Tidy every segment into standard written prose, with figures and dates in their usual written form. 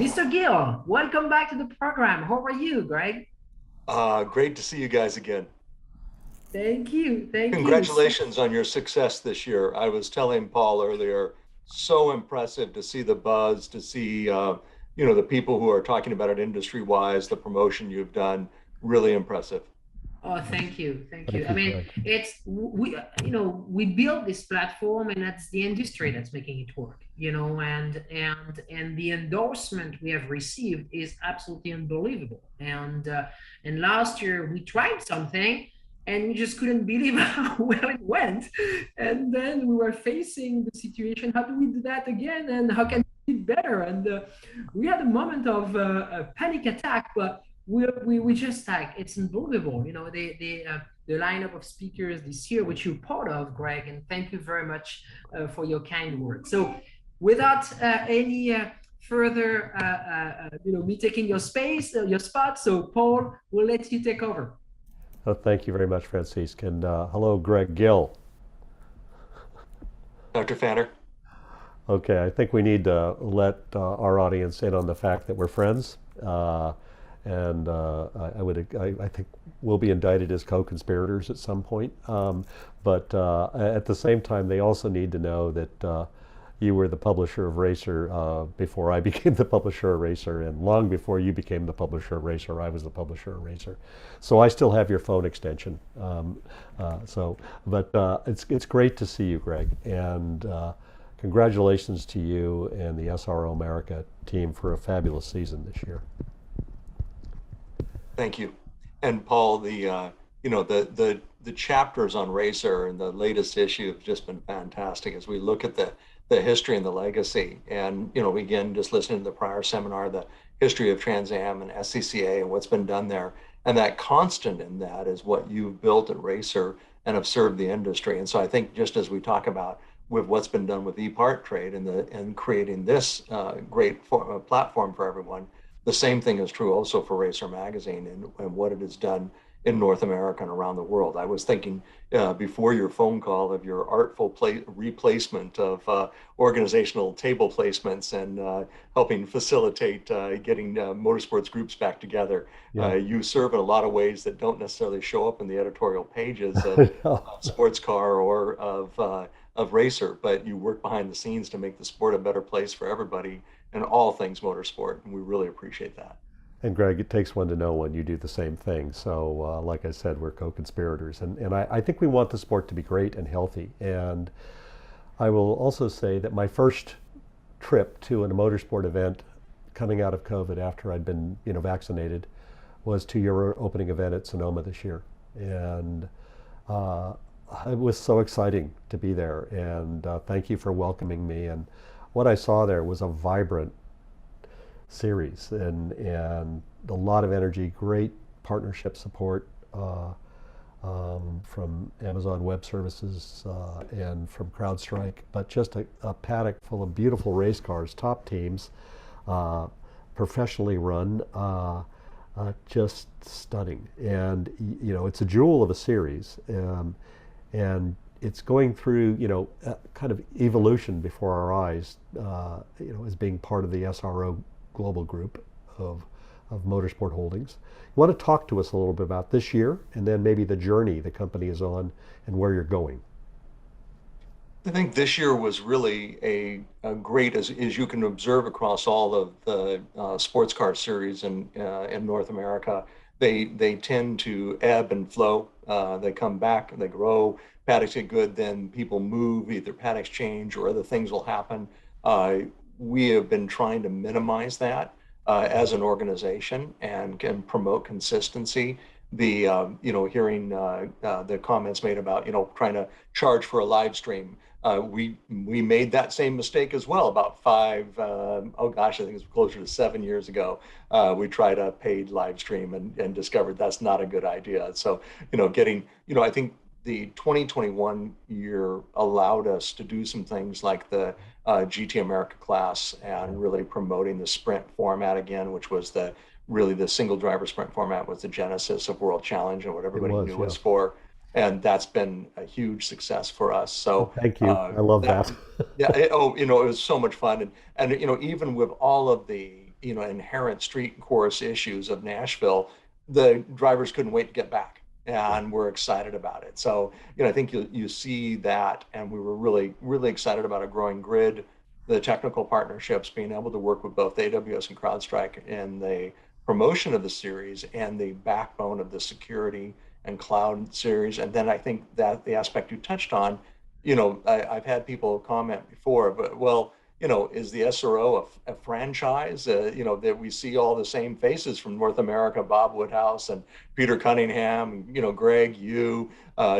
Mr. Gill, welcome back to the program. How are you, Greg? Great to see you guys again. Thank you. Thank you. Congratulations on your success this year. I was telling Paul earlier, so impressive to see the buzz, to see the people who are talking about it industry-wise, the promotion you've done. Really impressive. Oh, thank you. Thank you. Thank I you, mean, Greg. we built this platform and that's the industry that's making it work, and the endorsement we have received is absolutely unbelievable. And last year we tried something and we just couldn't believe how well it went. And then we were facing the situation, how do we do that again? And how can we do it better? And we had a moment of a panic attack, but we just like it's unbelievable, the lineup of speakers this year, which you're part of, Greg, and thank you very much for your kind words. So, without any further, me taking your space, your spot, so Paul, we'll let you take over. Oh, thank you very much, Francisque. And hello, Greg Gill. Dr. Fanner. Okay, I think we need to let our audience in on the fact that we're friends. And I think we'll be indicted as co-conspirators at some point. But at the same time, they also need to know that you were the publisher of Racer before I became the publisher of Racer, and long before you became the publisher of Racer, I was the publisher of Racer. So I still have your phone extension. But it's great to see you, Greg, and congratulations to you and the SRO America team for a fabulous season this year. Thank you. And Paul, the chapters on Racer and the latest issue have just been fantastic as we look at the history and the legacy. And, again, just listening to the prior seminar, the history of Trans Am and SCCA and what's been done there. And that constant in that is what you've built at Racer and have served the industry. And so I think just as we talk about with what's been done with EPARTRADE and creating this great platform for everyone, the same thing is true also for Racer Magazine and what it has done in North America and around the world. I was thinking before your phone call of your artful replacement of organizational table placements and helping facilitate getting motorsports groups back together. Yeah. You serve in a lot of ways that don't necessarily show up in the editorial pages of Sports Car or of Racer, but you work behind the scenes to make the sport a better place for everybody and all things motorsport, and we really appreciate that. And Greg, it takes one to know one. You do the same thing. So like I said, we're co-conspirators. And I think we want the sport to be great and healthy. And I will also say that my first trip to a motorsport event coming out of COVID after I'd been vaccinated was to your opening event at Sonoma this year. And it was so exciting to be there. And thank you for welcoming me. And what I saw there was a vibrant series and a lot of energy, great partnership support from Amazon Web Services and from CrowdStrike, but just a paddock full of beautiful race cars, top teams, professionally run, just stunning. And it's a jewel of a series, and it's going through, kind of evolution before our eyes, as being part of the SRO global group of Motorsport Holdings. You want to talk to us a little bit about this year and then maybe the journey the company is on and where you're going. I think this year was really a great, as you can observe across all of the sports car series in North America, they tend to ebb and flow. They come back, they grow, paddocks get good, then people move, either paddocks change or other things will happen. We have been trying to minimize that as an organization and can promote consistency. Hearing the comments made about trying to charge for a live stream. We made that same mistake as well about I think it's closer to 7 years ago. We tried a paid live stream and discovered that's not a good idea. So, I think the 2021 year allowed us to do some things like the GT America class and really promoting the sprint format again, which was really the single driver sprint format was the genesis of World Challenge and what everybody knew us for. And that's been a huge success for us. So thank you. I love that. Yeah. It was so much fun. And even with all of the inherent street course issues of Nashville, the drivers couldn't wait to get back, and we're excited about it. So, I think you see that, and we were really, really excited about a growing grid, the technical partnerships, being able to work with both AWS and CrowdStrike in the promotion of the series and the backbone of the security and cloud series. And then I think that the aspect you touched on, I've had people comment before, but well, is the SRO a franchise? That we see all the same faces from North America, Bob Woodhouse and Peter Cunningham, Greg, you,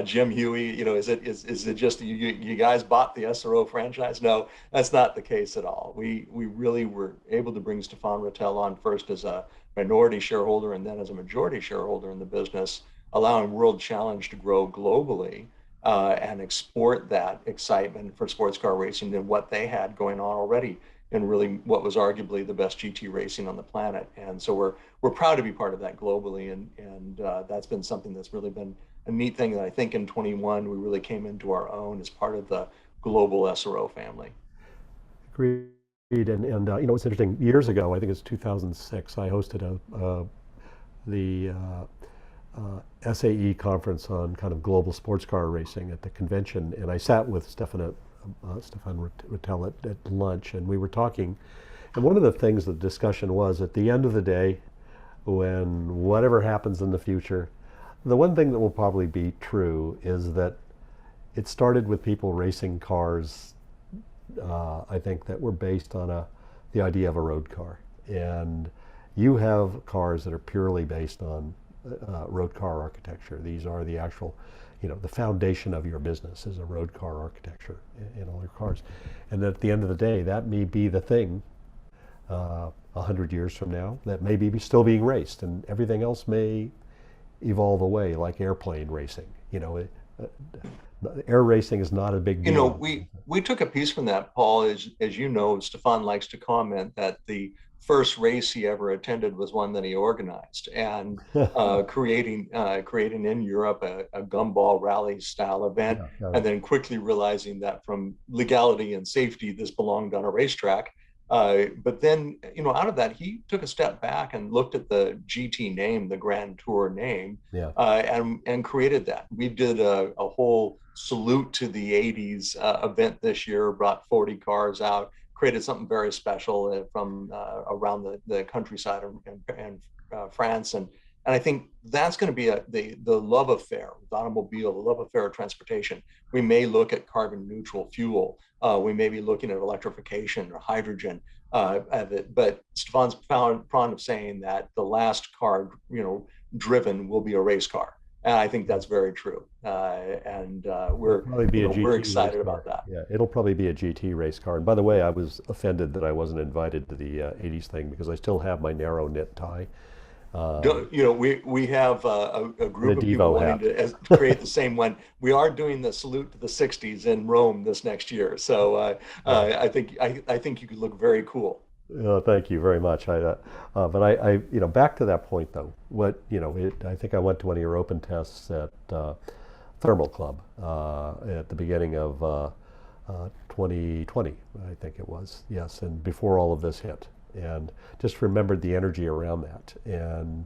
Jim Huey. Is it just you guys bought the SRO franchise? No, that's not the case at all. We really were able to bring Stefan Rattel on first as a minority shareholder and then as a majority shareholder in the business, allowing World Challenge to grow globally. And export that excitement for sports car racing and what they had going on already in really what was arguably the best GT racing on the planet. And so we're proud to be part of that globally, and that's been something that's really been a neat thing that I think in 21 we really came into our own as part of the global SRO family. Agreed. And it's interesting. Years ago, I think it's 2006, I hosted the SAE conference on kind of global sports car racing at the convention, and I sat with Stefan Rattel at lunch, and we were talking, and one of the things the discussion was, at the end of the day, when whatever happens in the future, the one thing that will probably be true is that it started with people racing cars, I think, that were based on the idea of a road car, and you have cars that are purely based on road car architecture. These are the actual, the foundation of your business is a road car architecture in all your cars. And at the end of the day, that may be the thing 100 years from now that may be still being raced, and everything else may evolve away, like airplane racing. Air racing is not a big deal. We took a piece from that, Paul. As Stefan likes to comment that the first race he ever attended was one that he organized, and creating in Europe a gumball rally style event, and then quickly realizing that from legality and safety, this belonged on a racetrack. But then, out of that, he took a step back and looked at the GT name, the Grand Tour name, and created that. We did a whole salute to the 80s event this year, brought 40 cars out, created something very special from around the countryside and France. And I think that's going to be the love affair with automobile, the love affair of transportation. We may look at carbon neutral fuel. We may be looking at electrification or hydrogen. But Stefan's fond of saying that the last car, driven will be a race car. And I think that's very true. We're excited about that. Yeah, it'll probably be a GT race car. And by the way, I was offended that I wasn't invited to the 80s thing, because I still have my narrow knit tie. We have a group of people wanting to create the same one. We are doing the salute to the 60s in Rome this next year. So I think you could look very cool. Thank you very much. But I back to that point though. I think I went to one of your open tests at Thermal Club at the beginning of 2020, I think it was. Yes, and before all of this hit, and just remembered the energy around that and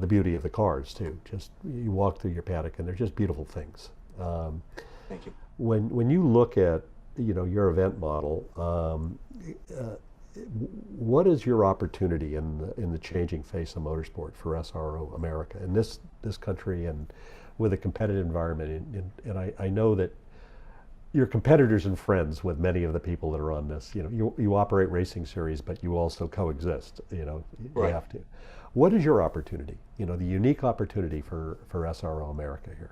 the beauty of the cars too. Just you walk through your paddock and they're just beautiful things. Thank you. When you look at your event model. What is your opportunity in the changing face of motorsport for SRO America in this country and with a competitive environment? And I know that you're competitors and friends with many of the people that are on this. You operate racing series, but you also coexist. You have to. What is your opportunity? The unique opportunity for SRO America here.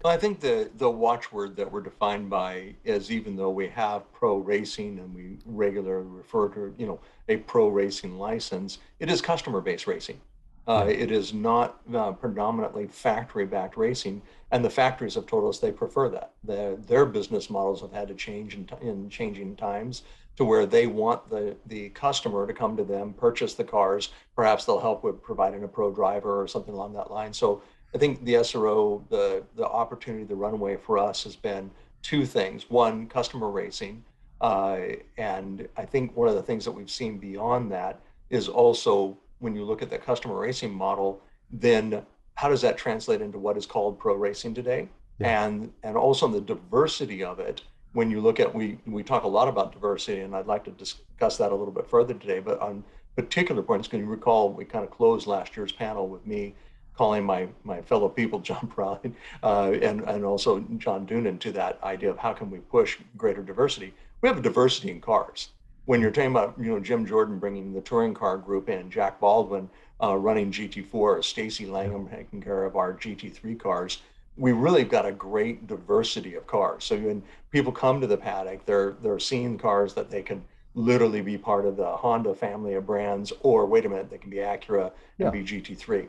I think the watchword that we're defined by is, even though we have pro racing and we regularly refer to a pro racing license, it is customer-based racing. It is not predominantly factory-backed racing, and the factories have told us they prefer that. Their business models have had to change in changing times to where they want the customer to come to them, purchase the cars. Perhaps they'll help with providing a pro driver or something along that line. So I think the SRO, the opportunity, the runway for us has been two things. One, customer racing, And I think one of the things that we've seen beyond that is also when you look at the customer racing model, then how does that translate into what is called pro racing today? Yeah. And also the diversity of it. When you look at, we talk a lot about diversity, and I'd like to discuss that a little bit further today, but on particular points, can you recall we kind of closed last year's panel with me calling my fellow people, John Prine, and also John Doonan, to that idea of how can we push greater diversity. We have a diversity in cars. When you're talking about, Jim Jordan bringing the touring car group in, Jack Baldwin running GT4, Stacy Langham taking care of our GT3 cars, we really got a great diversity of cars. So when people come to the paddock, they're seeing cars that they can literally be part of the Honda family of brands, or wait a minute, they can be Acura and Yeah. be GT3.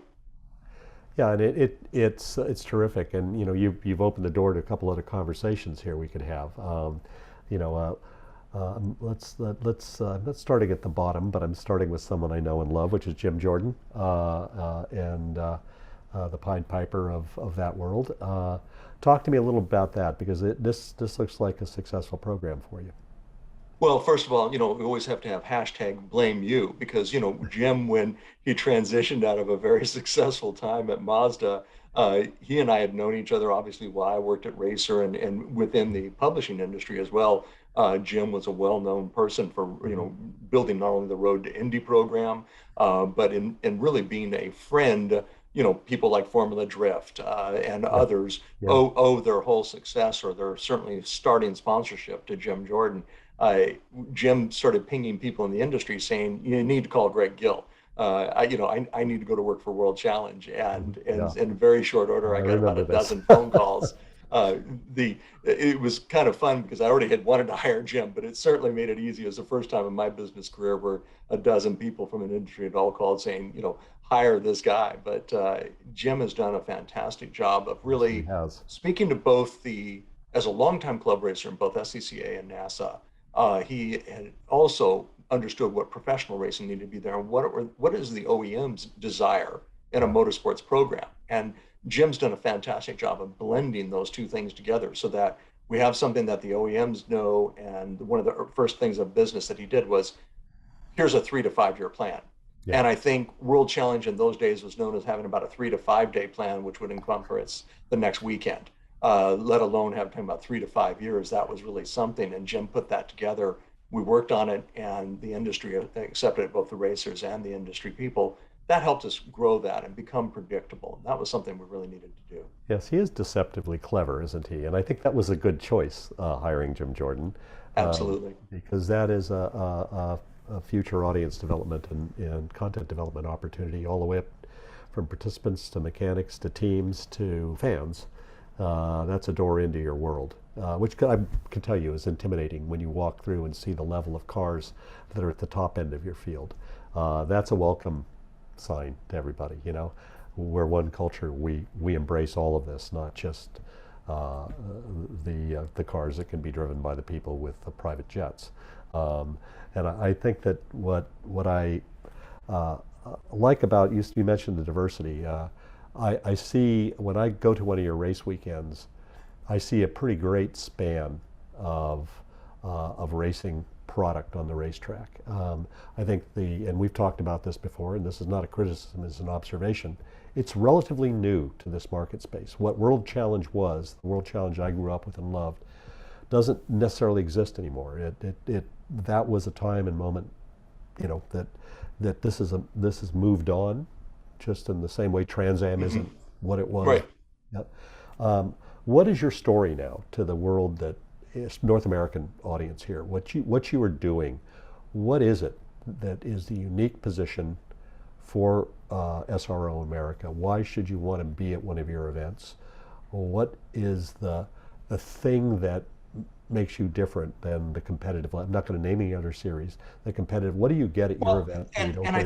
Yeah, and it's terrific, and you've opened the door to a couple other conversations here we could have. You know, let's I'm not starting at the bottom, but I'm starting with someone I know and love, which is Jim Jordan, and the Pied Piper of that world. Talk to me a little about that, because this looks like a successful program for you. Well, first of all, we always have to have hashtag blame you, because, Jim, when he transitioned out of a very successful time at Mazda, he and I had known each other obviously while I worked at Racer and within the publishing industry as well. Jim was a well-known person for, building not only the Road to Indy program, but in really being a friend. People like Formula Drift and Yeah, others yeah, owe their whole success, or their certainly starting sponsorship, to Jim Jordan. uh, Jim started pinging people in the industry saying, you need to call Greg Gill. I need to go to work for World Challenge. And, yeah. and in very short order, I I got about a remember this. dozen phone calls. Uh, it was kind of fun because I already had wanted to hire Jim, but it certainly made it easy. It was the first time in my business career where a dozen people from an industry had all called saying, hire this guy. But Jim has done a fantastic job of Yes, he really has. speaking to as a longtime club racer in both SCCA and NASA. He had also understood what professional racing needed to be there, and what is the OEM's desire in a Yeah, motorsports program. And Jim's done a fantastic job of blending those two things together so that we have something that the OEMs know. And one of the first things of business that he did was, here's a 3 to 5 year plan. yeah, And I think World Challenge in those days was known as having about a 3 to 5 day plan, which would encompass the next weekend, let alone have talking about 3 to 5 years. That was really something. And Jim put that together. We worked on it, and the industry accepted it, both the racers and the industry people. That helped us grow that and become predictable. And that was something we really needed to do. yes. He is deceptively clever, isn't he? And I think that was a good choice, hiring Jim Jordan, Absolutely. because that is a future audience development and content development opportunity, all the way up from participants to mechanics to teams to fans. That's a door into your world, which I can tell you is intimidating when you walk through and see the level of cars that are at the top end of your field. That's a welcome sign to everybody. We're one culture. We embrace all of this, not just uh, the cars that can be driven by the people with the private jets. Um, and I think that what I uh, like about you mentioned the diversity. I see when I go to one of your race weekends, I see a pretty great span of racing product on the racetrack. I think and we've talked about this before, and this is not a criticism, it's an observation. It's relatively new to this market space. What World Challenge was, the World Challenge I grew up with and loved, doesn't necessarily exist anymore. That was a time and moment, that this has moved on, just in the same way Trans Am isn't what it was. Right. Yep. What is your story now to the world that is North American audience here? What you are doing, what is it that is the unique position for SRO America? Why should you want to be at one of your events? What is the thing that makes you different than the competitive? I'm not going to name any other series. The competitive. What do you get at your Well, event that you and don't and get?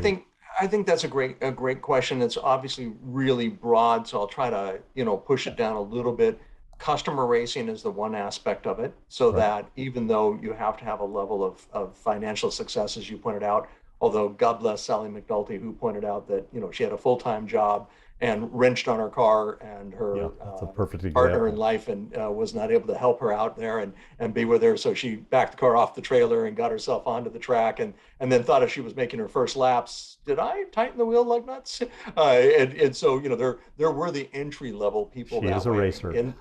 I think that's a great question. It's obviously really broad, so I'll try to push it down a little bit. Customer racing is the one aspect of it, so Right. that even though you have to have a level of financial success, as you pointed out, although God bless Sally McNulty, who pointed out that she had a full-time job and wrenched on her car, and her That's a perfect partner in example. life and was not able to help her out there and be with her. So she backed the car off the trailer and got herself onto the track, and then thought as she was making her first laps, did I tighten the wheel lug nuts? And so, there were the entry level people She that is a way racer. in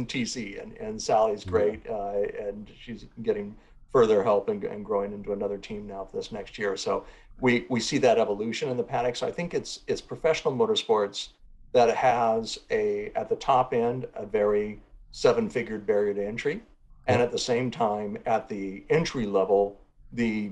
TC, and Sally's Yeah. great, and she's getting further help and growing into another team now for this next year. So we see that evolution in the paddock. So I think it's professional motorsports that has at the top end a very seven-figured barrier to entry, and Yep. at the same time at the entry level, the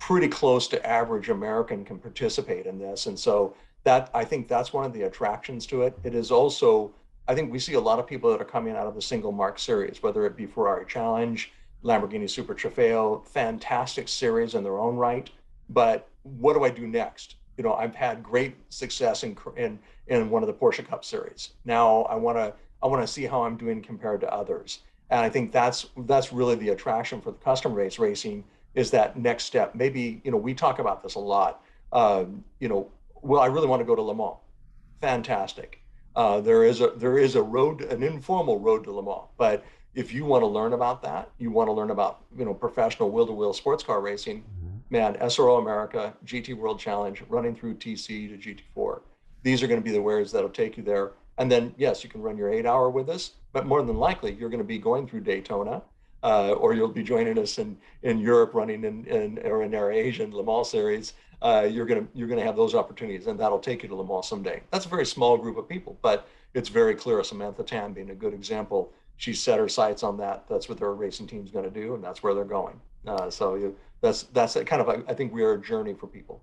pretty close to average American can participate in this. And so that, I think that's one of the attractions to it. It is also, I think we see a lot of people that are coming out of the single mark series, whether it be Ferrari Challenge, Lamborghini Super Trofeo, fantastic series in their own right. But what do I do next? I've had great success in one of the Porsche Cup series. Now I want to see how I'm doing compared to others. And I think that's really the attraction for the custom race racing, is that next step. Maybe, we talk about this a lot. Well, I really want to go to Le Mans. Fantastic. There is a road, an informal road to Le Mans. But if you want to learn about that, you want to learn about professional wheel-to-wheel sports car racing, Mhm. man, SRO America, GT World Challenge, running through TC to GT4. These are going to be the wares that'll take you there. And then, yes, you can run your 8 hour with us, but more than likely, you're going to be going through Daytona, or you'll be joining us in Europe running or in our Asian Le Mans series. You're gonna have those opportunities, and that'll take you to Le Mans someday. That's a very small group of people, but it's very clear. Samantha Tam being a good example. She set her sights on that. That's what their racing team's going to do, and that's where they're going. That's a kind of I think we are a journey for people.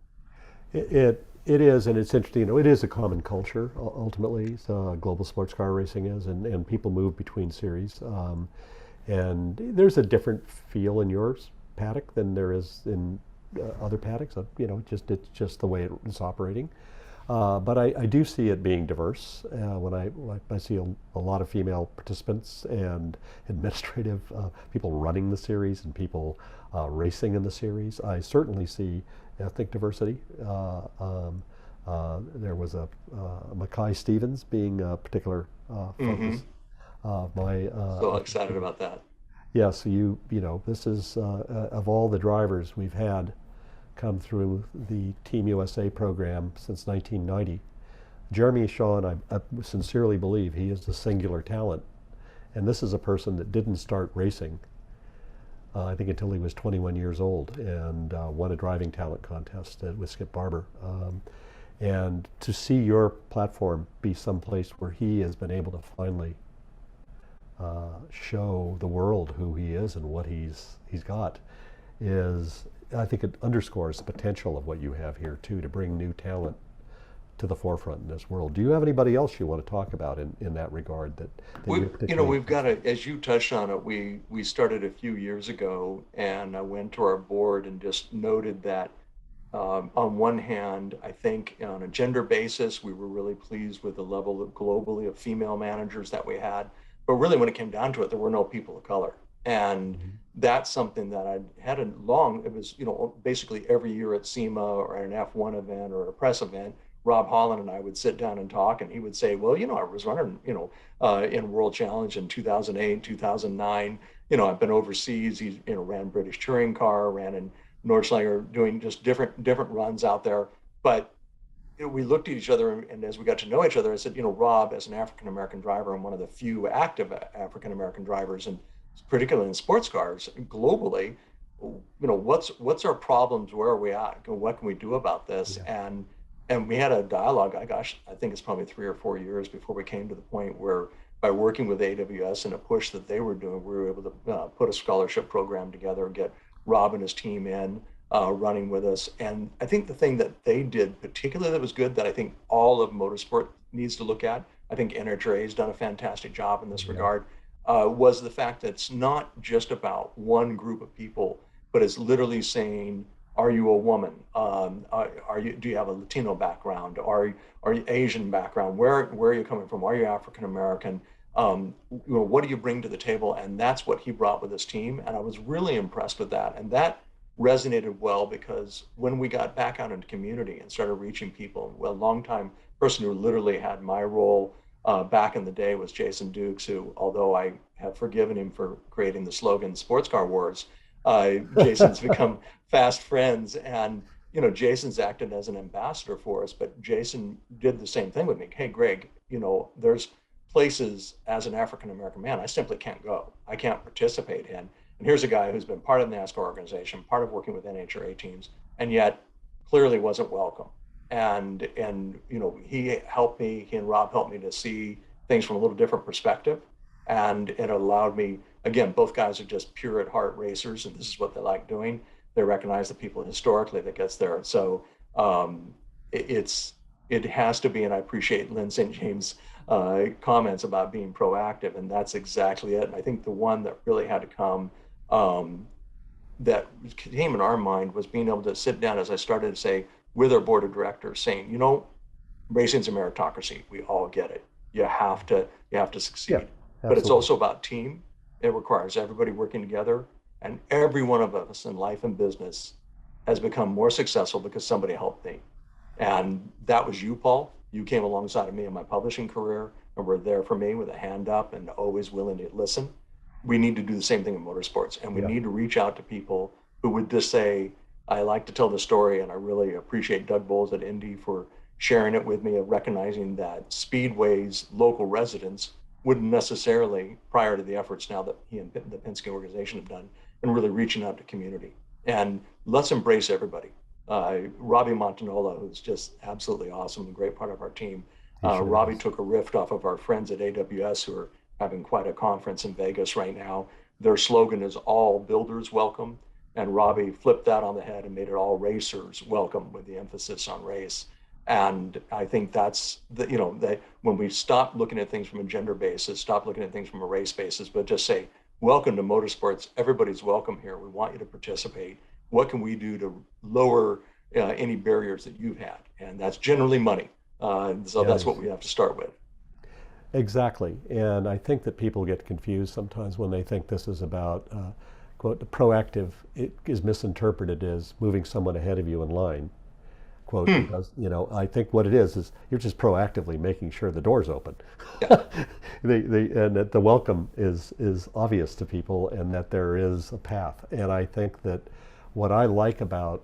It is, and it's interesting. It is a common culture ultimately. So global sports car racing is, and people move between series. And there's a different feel in yours paddock than there is in other paddocks. It's just the way it's operating. But I do see it being diverse. When I see a lot of female participants and administrative people running the series and people racing in the series, I certainly see ethnic diversity. There was a Mackay Stevens being a particular Mm-hmm. focus of my. So excited about that. Yeah, so this is of all the drivers we've had come through the Team USA program since 1990. Jeremy Shawn, I sincerely believe he is the singular talent. And this is a person that didn't start racing, I think, until he was 21 years old, and won a driving talent contest with Skip Barber. And to see your platform be someplace where he has been able to finally show the world who he is and what he's got is, I think it underscores the potential of what you have here too, to bring new talent to the forefront in this world. Do you have anybody else you want to talk about in that regard that you're particularly We've got as you touched on it, we started a few years ago, and I went to our board and just noted that, on one hand, I think on a gender basis, we were really pleased with the level globally of female managers that we had. But really, when it came down to it, there were no people of color. And Mhm. that's something that I had it was, basically every year at SEMA or at an F1 event or a press event, Rob Holland and I would sit down and talk, and he would say, well, I was running, in World Challenge in 2008, 2009. I've been overseas. He, ran British touring car, ran in Nordschlager, doing just different runs out there. But we looked at each other, and as we got to know each other, I said, Rob, as an African American driver and one of the few active African American drivers, and particularly in sports cars globally, what's our problems? Where are we at? What can we do about this? Yeah. And we had a dialogue. I think it's probably 3 or 4 years before we came to the point where, by working with AWS and a push that they were doing, we were able to put a scholarship program together and get Rob and his team in, running with us. And I think the thing that they did particularly that was good, that I think all of motorsport needs to look at, I think NHRA has done a fantastic job in this Yeah. regard, was the fact that it's not just about one group of people, but it's literally saying, are you a woman? Do you have a Latino background? Are you Asian background? Where are you coming from? Are you African American? What do you bring to the table? And that's what he brought with his team. And I was really impressed with that. And that resonated well because when we got back out into community and started reaching people, well, a longtime person who literally had my role back in the day was Jason Dukes, who, although I have forgiven him for creating the slogan "Sports Car Wars," Jason's become fast friends, and Jason's acted as an ambassador for us. But Jason did the same thing with me. Hey, Greg, there's places as an African American man I simply can't go. I can't participate in. And here's a guy who's been part of the NASCAR organization, part of working with NHRA teams, and yet clearly wasn't welcome. And he helped me. He and Rob helped me to see things from a little different perspective, and it allowed me. Again, both guys are just pure at heart racers, and this is what they like doing. They recognize the people historically that gets there. So it has to be, and I appreciate Lynn St. James' comments about being proactive, and that's exactly it. And I think the one that really had to come, that came in our mind, was being able to sit down, as I started to say, with our board of directors, saying, racing's a meritocracy. We all get it. You have to succeed. Yeah, but it's also about team. It requires everybody working together, and every one of us in life and business has become more successful because somebody helped me. And that was you, Paul. You came alongside of me in my publishing career and were there for me with a hand up and always willing to listen. We need to do the same thing in motorsports, and we need to reach out to people who would just say, I like to tell the story, and I really appreciate Doug Bowles at Indy for sharing it with me, of recognizing that Speedway's local residents wouldn't necessarily, prior to the efforts now that he and the Penske organization have done, and really reaching out to community. And let's embrace everybody. Robbie Montanola, who's just absolutely awesome, a great part of our team. Robbie took a riff off of our friends at AWS, who are having quite a conference in Vegas right now. Their slogan is "All Builders Welcome," and Robbie flipped that on the head and made it "All Racers Welcome," with the emphasis on race. And I think that's that when we stop looking at things from a gender basis, stop looking at things from a race basis, but just say, welcome to motorsports. Everybody's welcome here. We want you to participate. What can we do to lower any barriers that you've had? And that's generally money. So that's what we have to start with. Exactly. And I think that people get confused sometimes when they think this is about, quote, proactive. It is misinterpreted as moving someone ahead of you in line, quote, because, I think what it is you're just proactively making sure the door's open. Yeah. And that the welcome is obvious to people, and that there is a path. And I think that what I like about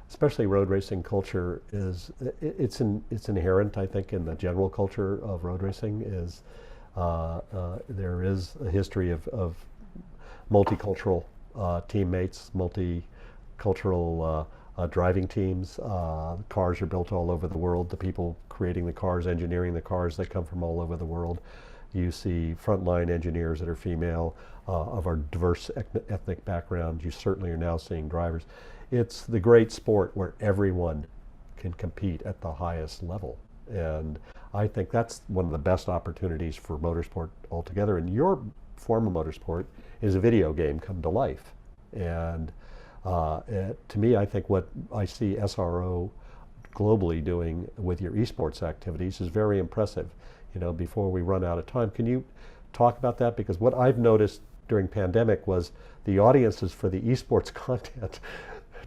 especially road racing culture is it's inherent, I think, in the general culture of road racing, is there is a history of multicultural teammates, multicultural driving teams. Cars are built all over the world. The people creating the cars, engineering the cars, they come from all over the world. You see frontline engineers that are female, of our diverse ethnic background. You certainly are now seeing drivers. It's the great sport where everyone can compete at the highest level. And I think that's one of the best opportunities for motorsport altogether. And your form of motorsport is a video game come to life. And to me, I think what I see SRO globally doing with your esports activities is very impressive. Before we run out of time, can you talk about that? Because what I've noticed during pandemic was the audiences for the esports content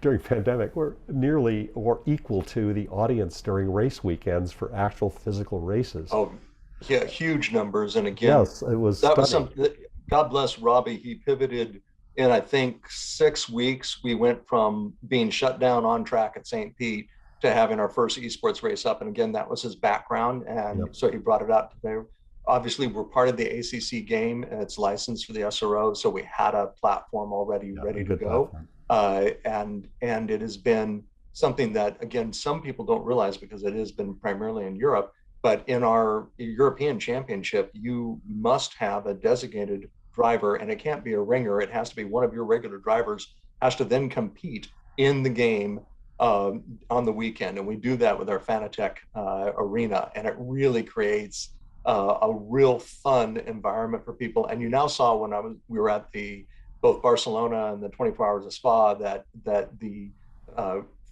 during pandemic were nearly or equal to the audience during race weekends for actual physical races. Oh, yeah, huge numbers. And again, yes, it was that stunning. was something that, God bless Robbie, he pivoted in, I think, 6 weeks. We went from being shut down on track at St. Pete to having our first esports race up. And again, that was his background. And so he brought it out today. Obviously, we're part of the ACC game, and it's licensed for the SRO. So we had a platform already ready to go. And it has been something that, again, some people don't realize because it has been primarily in Europe. But in our European Championship, you must have a designated driver, and it can't be a ringer. It has to be one of your regular drivers, has to then compete in the game on the weekend. And we do that with our Fanatec arena, and it really creates a real fun environment for people. And you now saw when we were at both Barcelona and the 24 Hours of Spa that the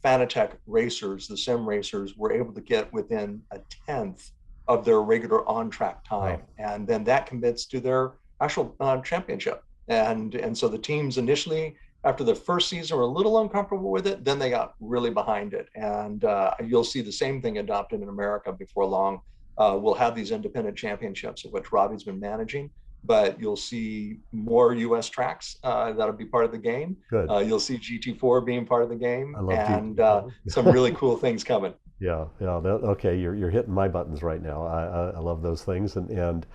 Fanatec racers, the sim racers, were able to get within a 1/10 of their regular on-track time. Wow. And then that commits to their actual championship. And so the teams initially after the first season were a little uncomfortable with it, then they got really behind it. And you'll see the same thing adopted in America before long. We'll have these independent championships, of which Robbie's been managing, but you'll see more US tracks that'll be part of the game. Good. You'll see GT4 being part of the game, I love and GT4. some really cool things coming. Yeah, yeah. Okay, you're hitting my buttons right now. I love those things, and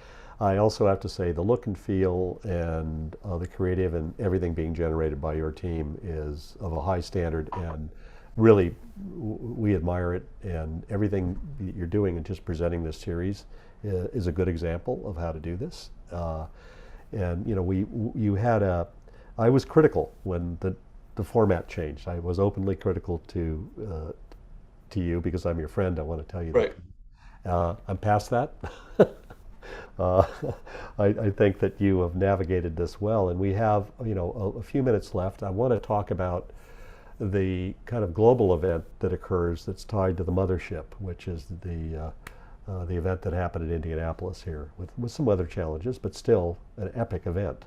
I also have to say the look and feel and the creative and everything being generated by your team is of a high standard, and really we admire it, and everything that you're doing and just presenting this series is a good example of how to do this. And you know, I was critical when the format changed. I was openly critical to you because I'm your friend. I want to tell you right. that. I'm past that. I think that you have navigated this well, and we have, you know, a few minutes left. I want to talk about the kind of global event that occurs that's tied to the mothership, which is the event that happened in Indianapolis here with some weather challenges, but still an epic event.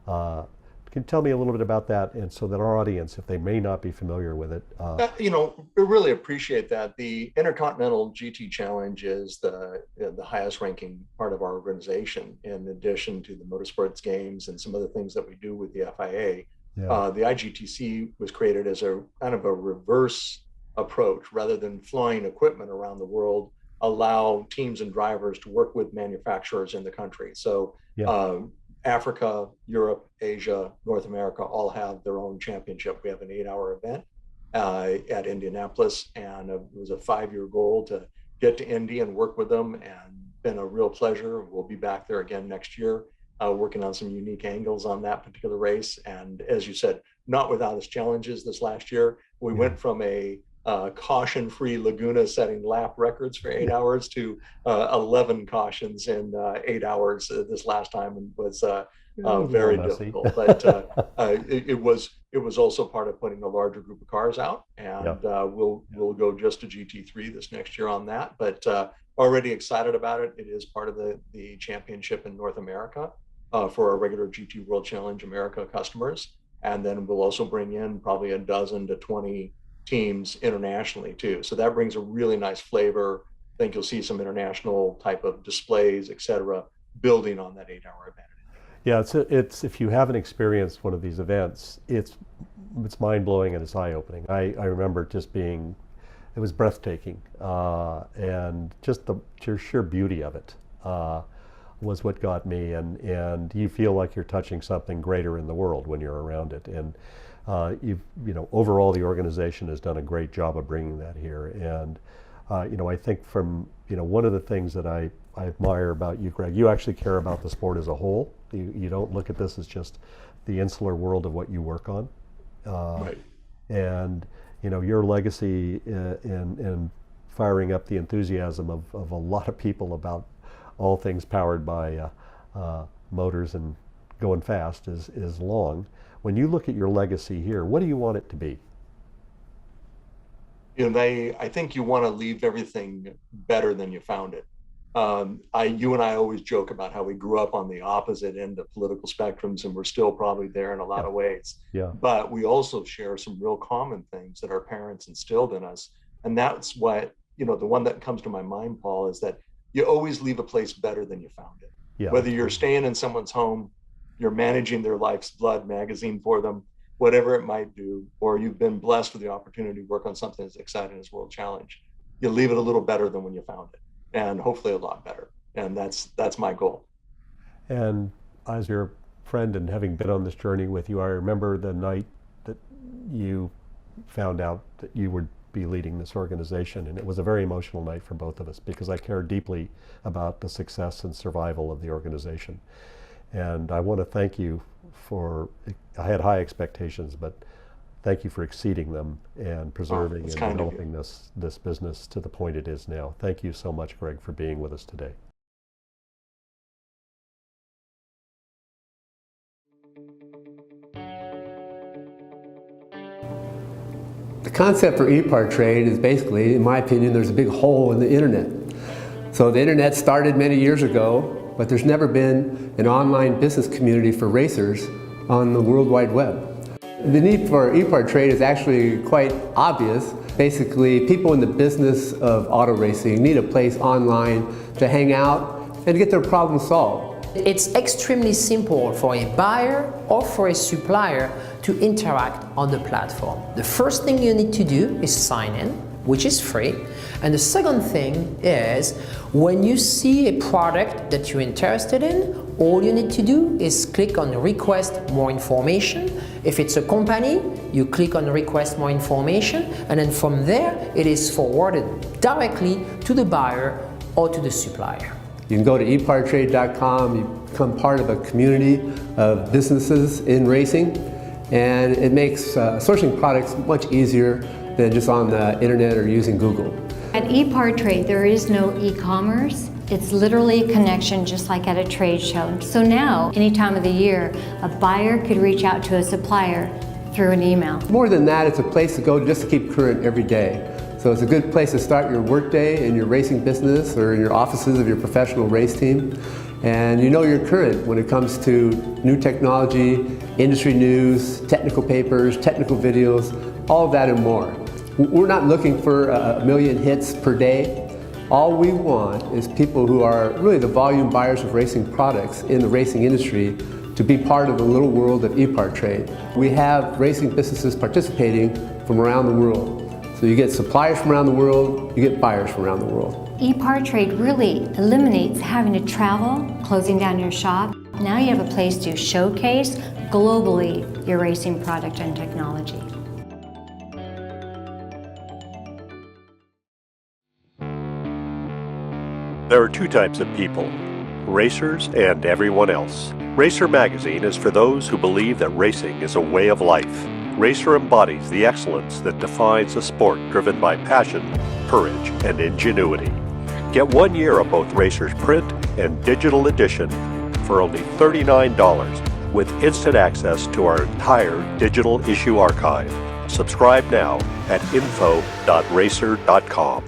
Can you tell me a little bit about that, and so that our audience, if they may not be familiar with it? You know, we really appreciate that. The Intercontinental Gt Challenge is the highest ranking part of our organization, in addition to the motorsports games and some other things that we do with the FIA. Yeah. The IGTC was created as a kind of a reverse approach. Rather than flying equipment around the world, allow teams and drivers to work with manufacturers in the country. So Yeah. Africa, Europe, Asia, North America all have their own championship. We have an 8-hour event at Indianapolis, and it was a 5-year goal to get to Indy and work with them, and been a real pleasure. We'll be back there again next year, working on some unique angles on that particular race. And as you said, not without its challenges. This last year, we went from a caution-free Laguna setting lap records for 8 hours to 11 cautions in 8 hours this last time, and was very difficult. But it was also part of putting a larger group of cars out, and we'll go just to GT3 this next year on that. But already excited about it. It is part of the championship in North America for our regular GT World Challenge America customers, and then we'll also bring in probably a dozen to 20 teams internationally too. So that brings a really nice flavor. I think you'll see some international type of displays, etc., building on that 8-hour event. Yeah, it's if you haven't experienced one of these events, it's mind-blowing and it's eye-opening. I remember just it was breathtaking, and just the sheer beauty of it was what got me, and you feel like you're touching something greater in the world when you're around it. And overall the organization has done a great job of bringing that here. And I think from one of the things that I admire about you, Greg, you actually care about the sport as a whole. You don't look at this as just the insular world of what you work on. Right. And your legacy in firing up the enthusiasm of a lot of people about all things powered by motors and going fast is long. When you look at your legacy here, what do you want it to be? I think you want to leave everything better than you found it. You and I always joke about how we grew up on the opposite end of political spectrums, and we're still probably there in a lot of ways. Yeah. But we also share some real common things that our parents instilled in us. And that's what, the one that comes to my mind, Paul, is that you always leave a place better than you found it. Yeah. Whether you're staying in someone's home, you're managing their Life's Blood magazine for them, whatever it might do, or you've been blessed with the opportunity to work on something as exciting as World Challenge, you leave it a little better than when you found it, and hopefully a lot better. And that's my goal. And as your friend and having been on this journey with you, I remember the night that you found out that you would be leading this organization, and it was a very emotional night for both of us because I care deeply about the success and survival of the organization. And I want to thank you I had high expectations, but thank you for exceeding them and preserving and developing this business to the point it is now. Thank you so much, Greg, for being with us today. The concept for EPARTRADE is basically, in my opinion, there's a big hole in the internet. So the internet started many years ago, but there's never been an online business community for racers on the World Wide Web. The need for EPARTRADE is actually quite obvious. Basically, people in the business of auto racing need a place online to hang out and get their problems solved. It's extremely simple for a buyer or for a supplier to interact on the platform. The first thing you need to do is sign in, which is free. And the second thing is, when you see a product that you're interested in, all you need to do is click on request more information. If it's a company, you click on request more information, and then from there, it is forwarded directly to the buyer or to the supplier. You can go to EPARTRADE.com, you become part of a community of businesses in racing, and it makes sourcing products much easier than just on the internet or using Google. At EPARTRADE, there is no e-commerce. It's literally a connection just like at a trade show. So now, any time of the year, a buyer could reach out to a supplier through an email. More than that, it's a place to go just to keep current every day. So it's a good place to start your workday in your racing business or in your offices of your professional race team. And you know you're current when it comes to new technology, industry news, technical papers, technical videos, all of that and more. We're not looking for a million hits per day. All we want is people who are really the volume buyers of racing products in the racing industry to be part of the little world of EPARTRADE. We have racing businesses participating from around the world. So you get suppliers from around the world, you get buyers from around the world. EPARTRADE really eliminates having to travel, closing down your shop. Now you have a place to showcase globally your racing product and technology. There are two types of people, racers and everyone else. Racer Magazine is for those who believe that racing is a way of life. Racer embodies the excellence that defines a sport driven by passion, courage, and ingenuity. Get 1 year of both Racer's print and digital edition for only $39 with instant access to our entire digital issue archive. Subscribe now at info.racer.com.